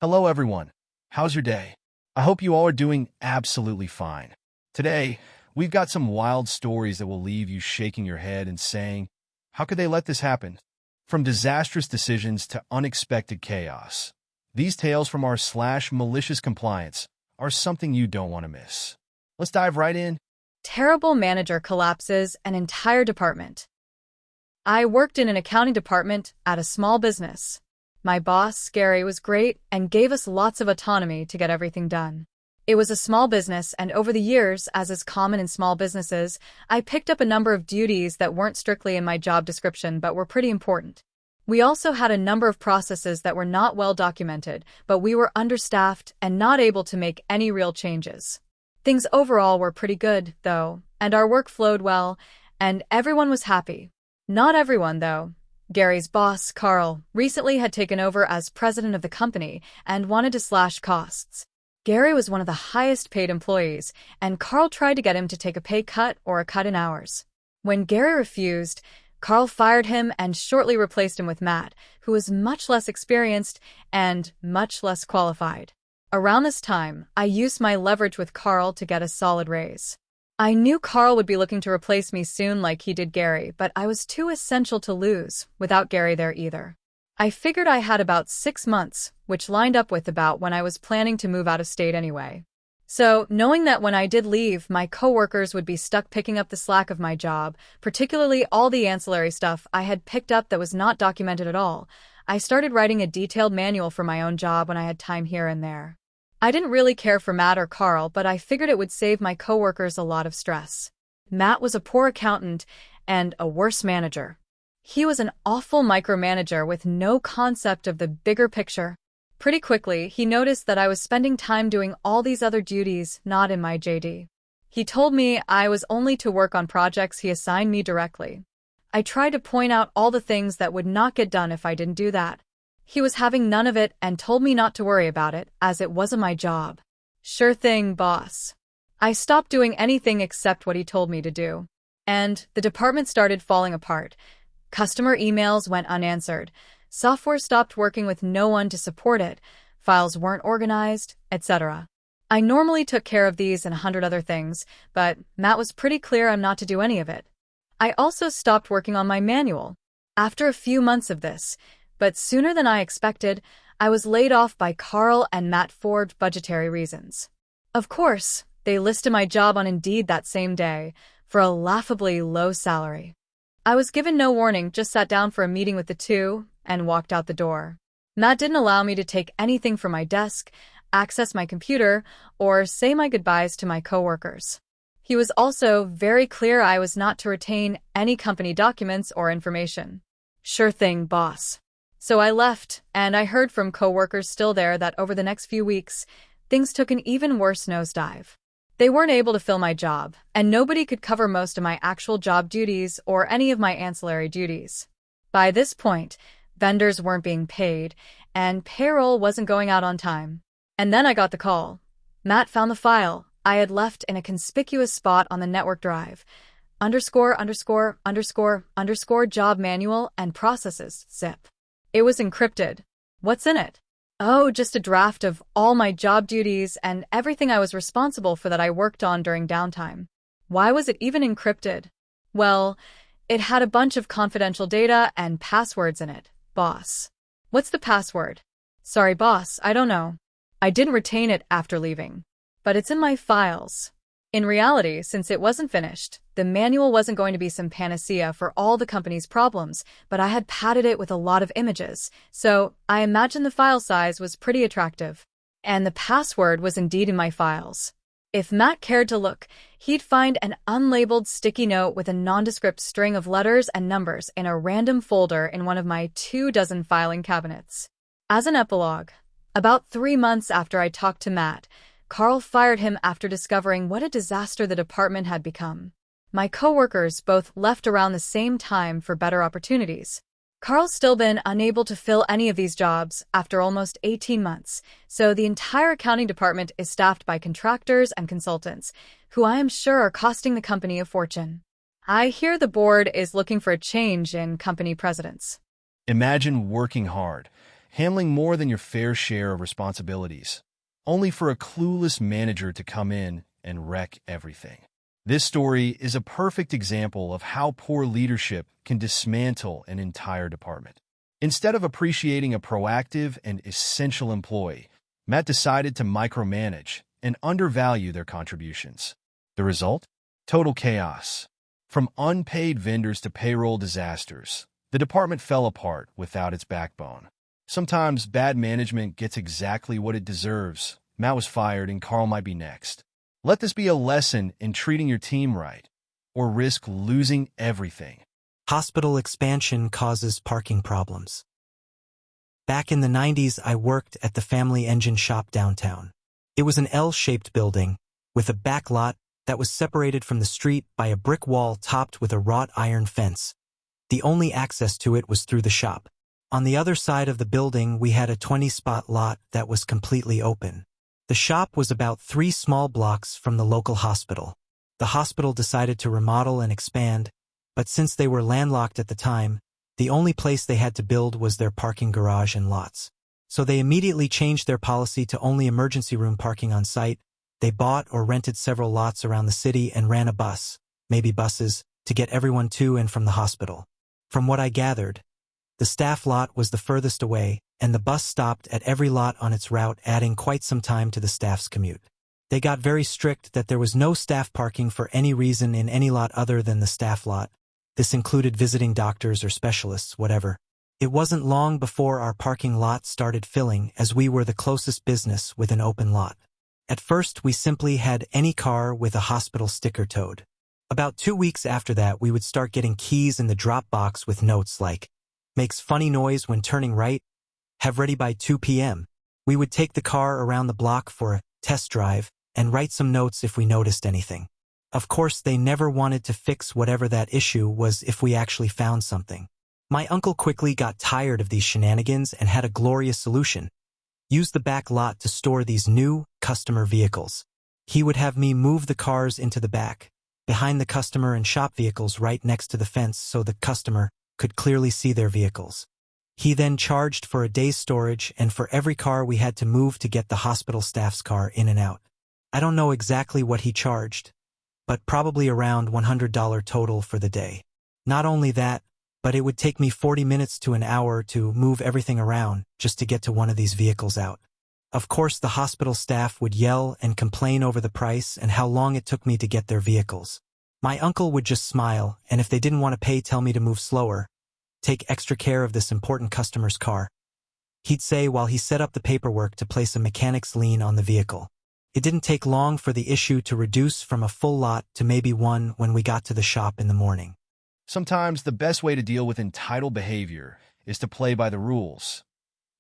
Hello everyone. How's your day? I hope you all are doing absolutely fine. Today, we've got some wild stories that will leave you shaking your head and saying, how could they let this happen? From disastrous decisions to unexpected chaos. These tales from our /malicious compliance are something you don't want to miss. Let's dive right in. Terrible manager collapses an entire department. I worked in an accounting department at a small business. My boss, Gary, was great and gave us lots of autonomy to get everything done. It was a small business, and over the years, as is common in small businesses, I picked up a number of duties that weren't strictly in my job description but were pretty important. We also had a number of processes that were not well documented, but we were understaffed and not able to make any real changes. Things overall were pretty good, though, and our work flowed well, and everyone was happy. Not everyone, though. Gary's boss, Carl, recently had taken over as president of the company and wanted to slash costs. Gary was one of the highest paid employees, and Carl tried to get him to take a pay cut or a cut in hours. When Gary refused, Carl fired him and shortly replaced him with Matt, who was much less experienced and much less qualified. Around this time, I used my leverage with Carl to get a solid raise. I knew Carl would be looking to replace me soon like he did Gary, but I was too essential to lose without Gary there either. I figured I had about 6 months, which lined up with about when I was planning to move out of state anyway. So, knowing that when I did leave, my coworkers would be stuck picking up the slack of my job, particularly all the ancillary stuff I had picked up that was not documented at all, I started writing a detailed manual for my own job when I had time here and there. I didn't really care for Matt or Carl, but I figured it would save my coworkers a lot of stress. Matt was a poor accountant and a worse manager. He was an awful micromanager with no concept of the bigger picture. Pretty quickly, he noticed that I was spending time doing all these other duties not in my JD. He told me I was only to work on projects he assigned me directly. I tried to point out all the things that would not get done if I didn't do that. He was having none of it and told me not to worry about it, as it wasn't my job. Sure thing, boss. I stopped doing anything except what he told me to do. And the department started falling apart. Customer emails went unanswered. Software stopped working with no one to support it. Files weren't organized, etc. I normally took care of these and 100 other things, but Matt was pretty clear I'm not to do any of it. I also stopped working on my manual. After a few months of this, but sooner than I expected, I was laid off by Carl and Matt for budgetary reasons. Of course, they listed my job on Indeed that same day for a laughably low salary. I was given no warning, just sat down for a meeting with the two and walked out the door. Matt didn't allow me to take anything from my desk, access my computer, or say my goodbyes to my coworkers. He was also very clear I was not to retain any company documents or information. Sure thing, boss. So I left, and I heard from coworkers still there that over the next few weeks, things took an even worse nosedive. They weren't able to fill my job, and nobody could cover most of my actual job duties or any of my ancillary duties. By this point, vendors weren't being paid, and payroll wasn't going out on time. And then I got the call. Matt found the file I had left in a conspicuous spot on the network drive. _______ job manual and processes zip. It was encrypted. What's in it? Oh, just a draft of all my job duties and everything I was responsible for that I worked on during downtime. Why was it even encrypted? Well, it had a bunch of confidential data and passwords in it, boss. What's the password? Sorry, boss, I don't know. I didn't retain it after leaving. But it's in my files. In reality, since it wasn't finished, the manual wasn't going to be some panacea for all the company's problems, but I had padded it with a lot of images, so I imagine the file size was pretty attractive. And the password was indeed in my files. If Matt cared to look, he'd find an unlabeled sticky note with a nondescript string of letters and numbers in a random folder in one of my 24 filing cabinets. As an epilogue, about 3 months after I talked to Matt, Carl fired him after discovering what a disaster the department had become. My coworkers both left around the same time for better opportunities. Carl's still been unable to fill any of these jobs after almost 18 months, so the entire accounting department is staffed by contractors and consultants, who I am sure are costing the company a fortune. I hear the board is looking for a change in company presidents. Imagine working hard, handling more than your fair share of responsibilities, only for a clueless manager to come in and wreck everything. This story is a perfect example of how poor leadership can dismantle an entire department. Instead of appreciating a proactive and essential employee, Matt decided to micromanage and undervalue their contributions. The result? Total chaos. From unpaid vendors to payroll disasters, the department fell apart without its backbone. Sometimes bad management gets exactly what it deserves. Matt was fired and Carl might be next. Let this be a lesson in treating your team right, or risk losing everything. Hospital expansion causes parking problems. Back in the 90s, I worked at the family engine shop downtown. It was an L-shaped building with a back lot that was separated from the street by a brick wall topped with a wrought iron fence. The only access to it was through the shop. On the other side of the building, we had a 20-spot lot that was completely open. The shop was about 3 small blocks from the local hospital. The hospital decided to remodel and expand, but since they were landlocked at the time, the only place they had to build was their parking garage and lots. So they immediately changed their policy to only emergency room parking on site. They bought or rented several lots around the city and ran a bus, maybe buses, to get everyone to and from the hospital. From what I gathered, the staff lot was the furthest away, and the bus stopped at every lot on its route, adding quite some time to the staff's commute. They got very strict that there was no staff parking for any reason in any lot other than the staff lot. This included visiting doctors or specialists, whatever. It wasn't long before our parking lot started filling, as we were the closest business with an open lot. At first, we simply had any car with a hospital sticker towed. About 2 weeks after that, we would start getting keys in the drop box with notes like, "Makes funny noise when turning right. Have ready by 2 p.m. We would take the car around the block for a test drive and write some notes if we noticed anything. Of course, they never wanted to fix whatever that issue was if we actually found something. My uncle quickly got tired of these shenanigans and had a glorious solution. Use the back lot to store these new customer vehicles. He would have me move the cars into the back, behind the customer and shop vehicles right next to the fence so the customer could clearly see their vehicles. He then charged for a day's storage and for every car we had to move to get the hospital staff's car in and out. I don't know exactly what he charged, but probably around $100 total for the day. Not only that, but it would take me 40 minutes to an hour to move everything around just to get to one of these vehicles out. Of course, the hospital staff would yell and complain over the price and how long it took me to get their vehicles. My uncle would just smile, and if they didn't want to pay, tell me to move slower, take extra care of this important customer's car. He'd say while he set up the paperwork to place a mechanic's lien on the vehicle. It didn't take long for the issue to reduce from a full lot to maybe one when we got to the shop in the morning. Sometimes the best way to deal with entitled behavior is to play by the rules.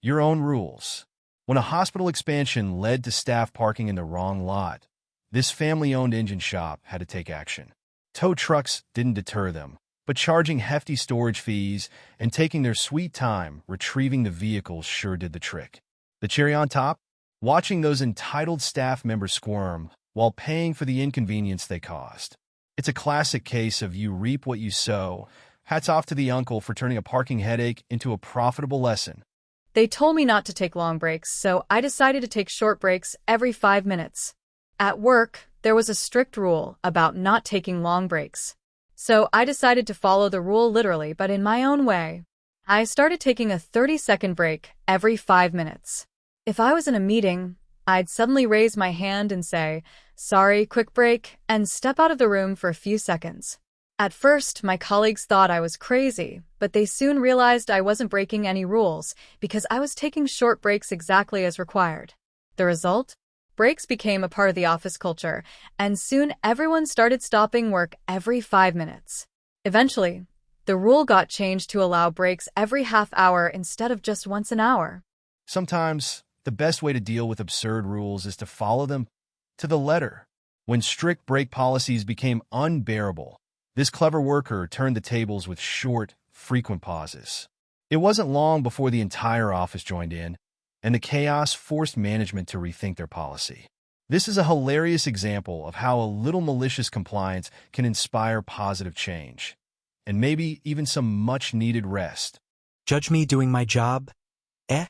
Your own rules. When a hospital expansion led to staff parking in the wrong lot, this family-owned engine shop had to take action. Tow trucks didn't deter them, but charging hefty storage fees and taking their sweet time retrieving the vehicles sure did the trick. The cherry on top? Watching those entitled staff members squirm while paying for the inconvenience they caused. It's a classic case of you reap what you sow. Hats off to the uncle for turning a parking headache into a profitable lesson. They told me not to take long breaks, so I decided to take short breaks every 5 minutes. At work, there was a strict rule about not taking long breaks. So I decided to follow the rule literally, but in my own way. I started taking a 30-second break every 5 minutes. If I was in a meeting, I'd suddenly raise my hand and say, "Sorry, quick break," and step out of the room for a few seconds. At first, my colleagues thought I was crazy, but they soon realized I wasn't breaking any rules because I was taking short breaks exactly as required. The result? Breaks became a part of the office culture, and soon everyone started stopping work every 5 minutes. Eventually, the rule got changed to allow breaks every half hour instead of just once an hour. Sometimes, the best way to deal with absurd rules is to follow them to the letter. When strict break policies became unbearable, this clever worker turned the tables with short, frequent pauses. It wasn't long before the entire office joined in, and the chaos forced management to rethink their policy. This is a hilarious example of how a little malicious compliance can inspire positive change, and maybe even some much-needed rest. Judge me doing my job? Eh?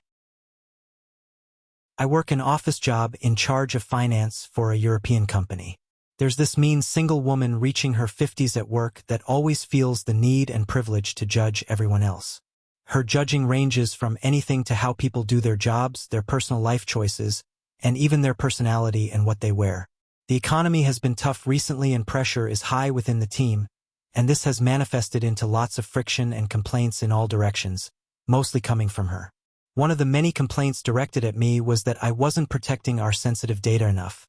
I work an office job in charge of finance for a European company. There's this mean single woman reaching her 50s at work that always feels the need and privilege to judge everyone else. Her judging ranges from anything to how people do their jobs, their personal life choices, and even their personality and what they wear. The economy has been tough recently and pressure is high within the team, and this has manifested into lots of friction and complaints in all directions, mostly coming from her. One of the many complaints directed at me was that I wasn't protecting our sensitive data enough,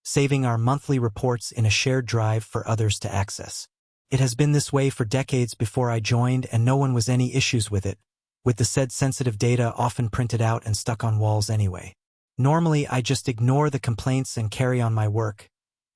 saving our monthly reports in a shared drive for others to access. It has been this way for decades before I joined, and no one was any issues with it, with the said sensitive data often printed out and stuck on walls anyway. Normally, I just ignore the complaints and carry on my work,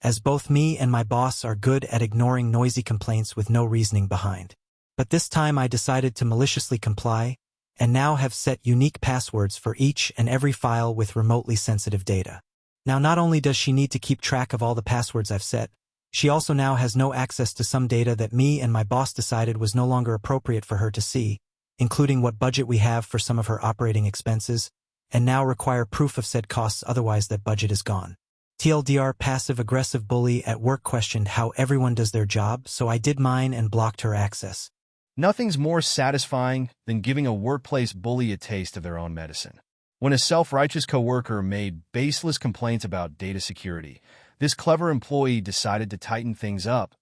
as both me and my boss are good at ignoring noisy complaints with no reasoning behind. But this time I decided to maliciously comply, and now have set unique passwords for each and every file with remotely sensitive data. Now, not only does she need to keep track of all the passwords I've set, she also now has no access to some data that me and my boss decided was no longer appropriate for her to see, including what budget we have for some of her operating expenses, and now require proof of said costs, otherwise that budget is gone. TLDR, passive-aggressive bully at work questioned how everyone does their job, so I did mine and blocked her access. Nothing's more satisfying than giving a workplace bully a taste of their own medicine. When a self-righteous coworker made baseless complaints about data security, this clever employee decided to tighten things up,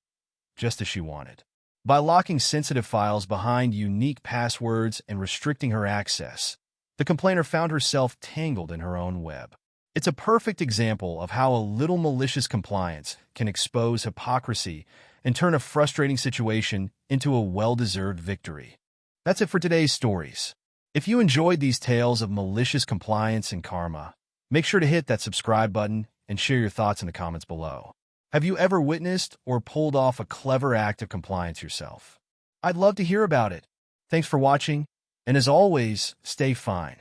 just as she wanted. By locking sensitive files behind unique passwords and restricting her access, the complainer found herself tangled in her own web. It's a perfect example of how a little malicious compliance can expose hypocrisy and turn a frustrating situation into a well-deserved victory. That's it for today's stories. If you enjoyed these tales of malicious compliance and karma, make sure to hit that subscribe button and share your thoughts in the comments below. Have you ever witnessed or pulled off a clever act of compliance yourself? I'd love to hear about it. Thanks for watching, and as always, stay fine.